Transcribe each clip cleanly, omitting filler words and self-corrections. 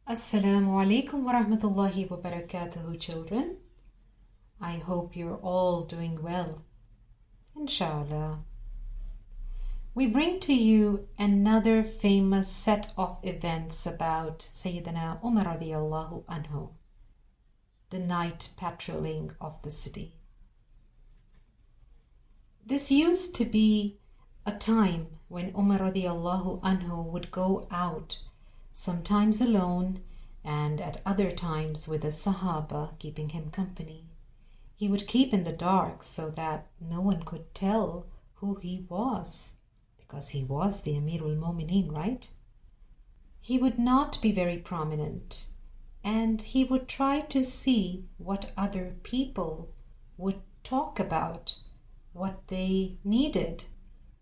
Assalamu alaikum wa rahmatullahi wa barakatuhu, children. I hope you're all doing well, inshallah. We bring to you another famous set of events about Sayyidina Umar radiallahu anhu, the night patrolling of the city. This used to be a time when Umar radiallahu anhu would go out, sometimes alone and at other times with a Sahaba keeping him company. He would keep in the dark so that no one could tell who he was, because he was the Amirul Mu'mineen, right? He would not be very prominent, and he would try to see what other people would talk about, what they needed,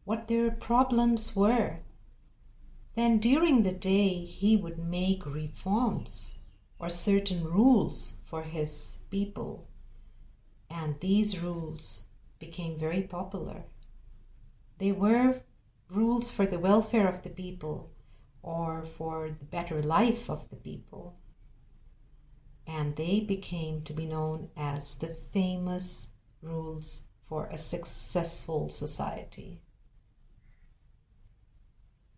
what their problems were. Then during the day he would make reforms or certain rules for his people, and these rules became very popular. They were rules for the welfare of the people or for the better life of the people, and they became to be known as the famous rules for a successful society.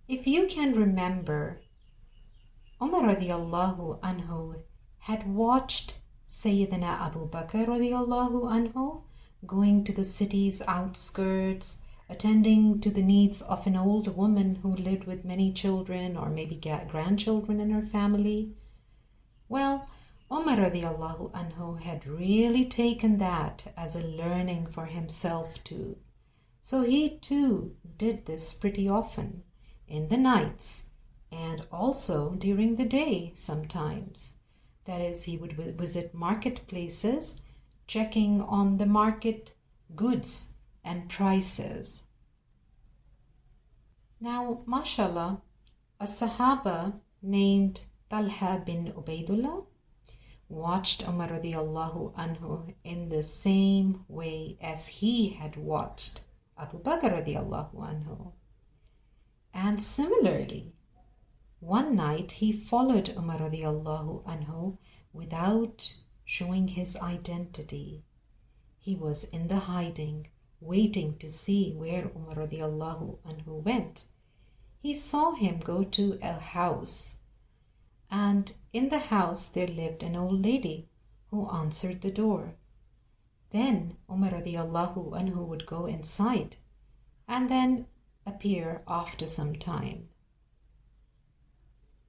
If you can remember, Umar radiallahu anhu had watched Sayyidina Abu Bakr radiallahu anhu going to the city's outskirts, attending to the needs of an old woman who lived with many children or maybe grandchildren in her family. Well, Umar radiallahu anhu had really taken that as a learning for himself too. So he too did this pretty often, in the nights and also during the day sometimes. That is, he would visit marketplaces, checking on the market goods and prices. Now, mashallah, a Sahaba named Talha bin Ubaidullah watched Umar radiallahu anhu in the same way as he had watched Abu Bakr radiallahu anhu. And similarly, one night he followed Umar radiallahu anhu without showing his identity. He was in the hiding, waiting to see where Umar radiallahu anhu went. He saw him go to a house, and in the house there lived an old lady who answered the door. Then Umar radiallahu anhu would go inside and then appear after some time.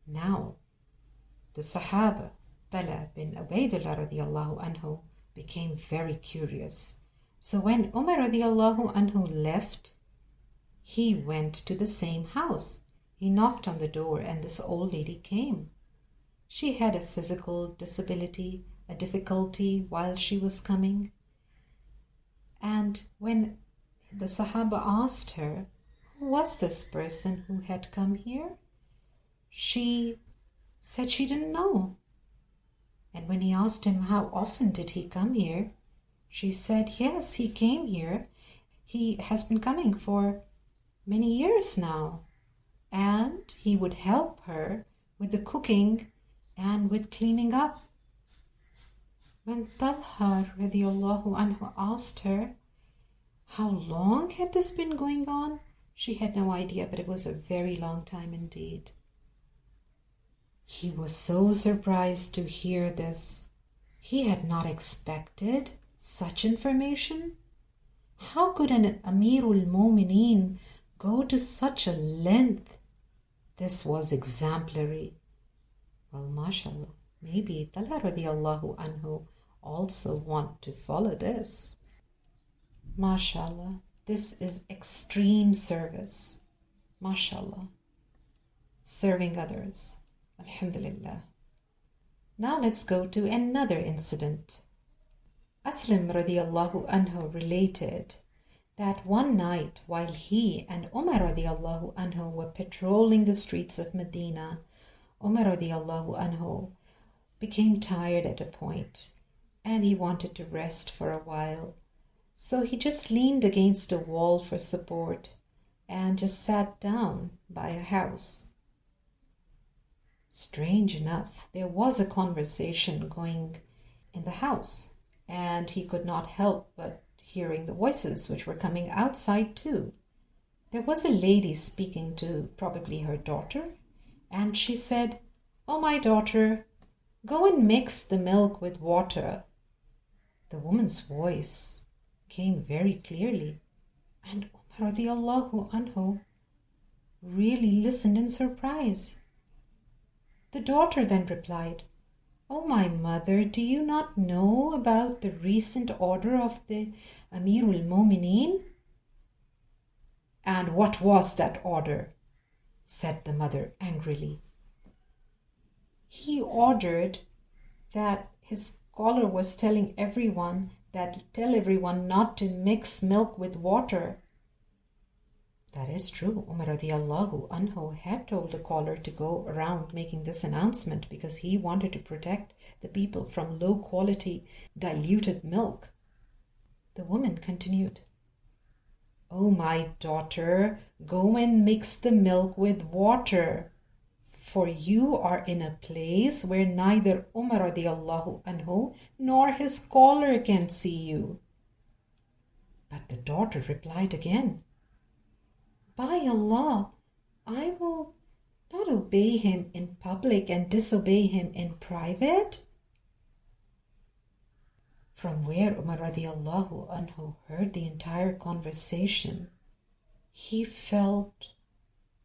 Now, the Sahaba, Talha bin Ubaidullah radiallahu anhu, became very curious. So when Umar radiallahu anhu left, he went to the same house. He knocked on the door and this old lady came. She had a physical disability, a difficulty while she was coming. And when the Sahaba asked her, who was this person who had come here? She said she didn't know. And when he asked him how often did he come here, she said, yes, he came here. He has been coming for many years now. And he would help her with the cooking and with cleaning up. When Talha radiallahu anhu asked her, how long had this been going on? She had no idea, but it was a very long time indeed. He was so surprised to hear this. He had not expected such information. How could an Amirul Mu'mineen go to such a length? This was exemplary. Well, mashallah, maybe Talha radiallahu anhu also want to follow this. Mashallah, this is extreme service. Mashallah. Serving others. Alhamdulillah. Now let's go to another incident. Aslam radiallahu anhu related that one night while he and Umar radiallahu anhu were patrolling the streets of Medina, Umar radiallahu anhu became tired at a point and he wanted to rest for a while. So he just leaned against a wall for support and just sat down by a house. Strange enough, there was a conversation going in the house, and he could not help but hearing the voices which were coming outside too. There was a lady speaking to probably her daughter, and she said, "Oh, my daughter, go and mix the milk with water." The woman's voice came very clearly, and Umar radiallahu anhu really listened in surprise. The daughter then replied, "Oh, my mother, do you not know about the recent order of the Amirul Mu'mineen?" "And what was that order?" said the mother angrily. "He ordered that his scholar was telling everyone tell everyone not to mix milk with water." That is true. Umar radiallahu anhu had told the caller to go around making this announcement because he wanted to protect the people from low quality diluted milk. The woman continued, "Oh, my daughter, go and mix the milk with water, for you are in a place where neither Umar radiallahu anhu nor his caller can see you." But the daughter replied again, "By Allah, I will not obey him in public and disobey him in private." From where Umar radiallahu anhu heard the entire conversation, he felt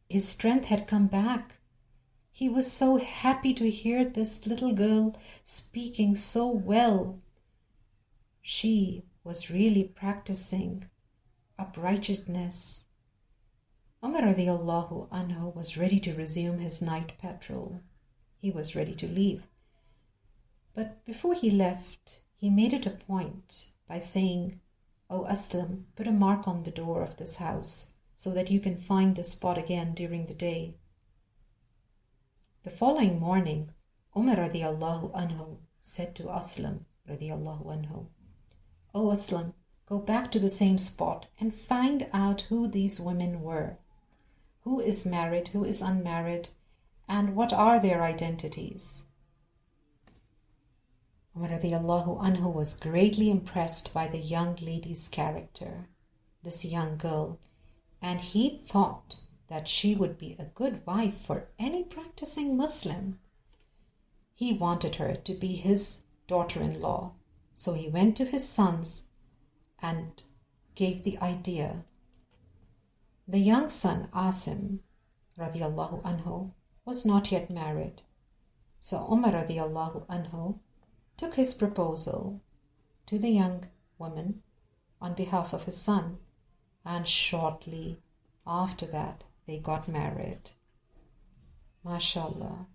his strength had come back. He was so happy to hear this little girl speaking so well. She was really practicing uprightness. Umar radiallahu anhu was ready to resume his night patrol. He was ready to leave. But before he left, he made it a point by saying, "Oh, Aslam, put a mark on the door of this house so that you can find the spot again during the day." The following morning, Umar radiallahu anhu said to Aslam radiallahu anhu, "Oh, Aslam, go back to the same spot and find out who these women were. Who is married, who is unmarried, and what are their identities?" Umar radiallahu anhu was greatly impressed by the young lady's character, this young girl, and he thought that she would be a good wife for any practicing Muslim. He wanted her to be his daughter-in-law, so he went to his sons and gave the idea. The young son, Asim radiallahu anhu, was not yet married, so Umar radiallahu anhu took his proposal to the young woman on behalf of his son, and shortly after that they got married. MashaAllah.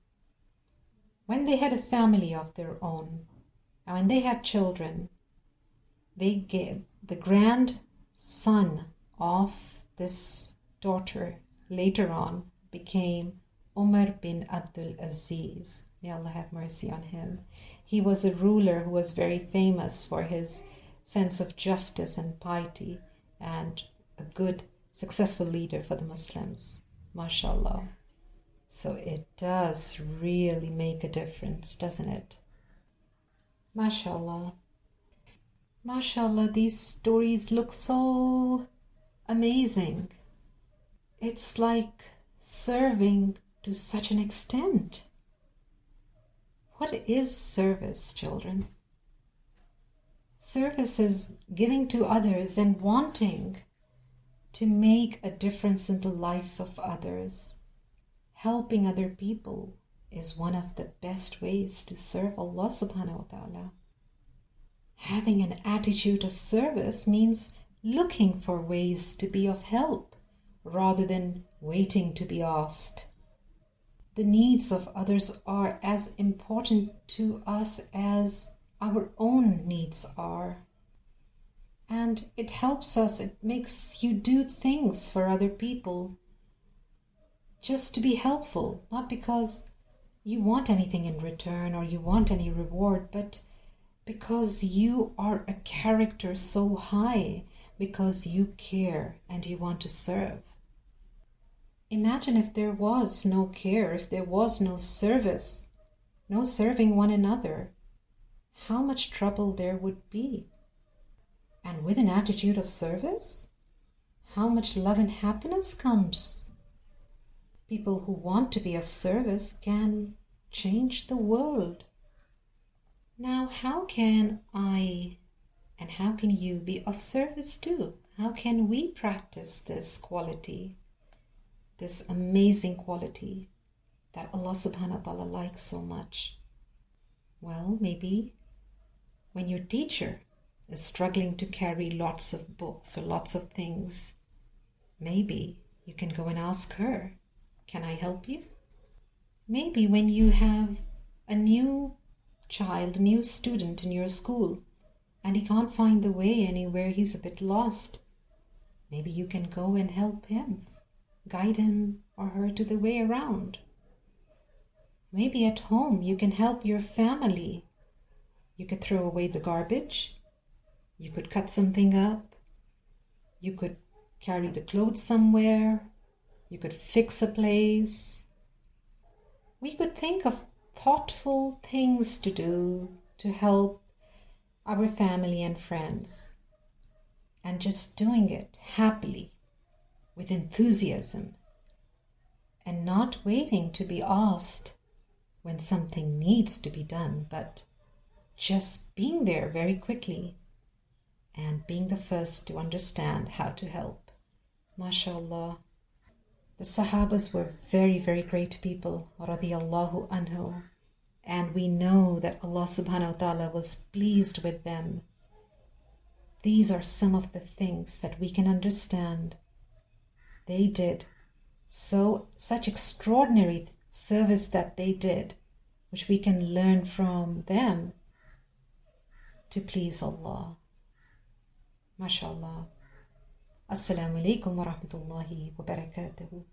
When they had a family of their own, and when they had children, they gave the grandson of this daughter later on became Umar bin Abdul Aziz. May Allah have mercy on him. He was a ruler who was very famous for his sense of justice and piety, and a good, successful leader for the Muslims. MashaAllah. So it does really make a difference, doesn't it? MashaAllah. MashaAllah, these stories look so amazing. It's like serving to such an extent. What is service, children? Service is giving to others and wanting to make a difference in the life of others. Helping other people is one of the best ways to serve Allah subhanahu wa ta'ala. Having an attitude of service means looking for ways to be of help rather than waiting to be asked. The needs of others are as important to us as our own needs are. And it helps us, it makes you do things for other people just to be helpful, not because you want anything in return or you want any reward, but because you are a character so high, because you care and you want to serve. Imagine if there was no care, if there was no service, no serving one another, how much trouble there would be. And with an attitude of service, how much love and happiness comes. People who want to be of service can change the world. Now, how can I and how can you be of service too? How can we practice this quality, this amazing quality that Allah subhanahu wa ta'ala likes so much? Well, maybe when your teacher is struggling to carry lots of books or lots of things, maybe you can go and ask her, can I help you? Maybe when you have a new child, new student in your school, and he can't find the way anywhere, he's a bit lost, maybe you can go and help him, guide him or her to the way around. Maybe at home you can help your family. You could throw away the garbage, you could cut something up, you could carry the clothes somewhere, you could fix a place. We could think of thoughtful things to do to help our family and friends, and just doing it happily, with enthusiasm, and not waiting to be asked when something needs to be done, but just being there very quickly and being the first to understand how to help. MashaAllah. The Sahabas were very, very great people, radiyallahu anhu. And we know that Allah subhanahu wa ta'ala was pleased with them. These are some of the things that we can understand. They did such extraordinary service that they did, which we can learn from them to please Allah. MashaAllah. Assalamu alaikum wa rahmatullahi wa barakatuhu.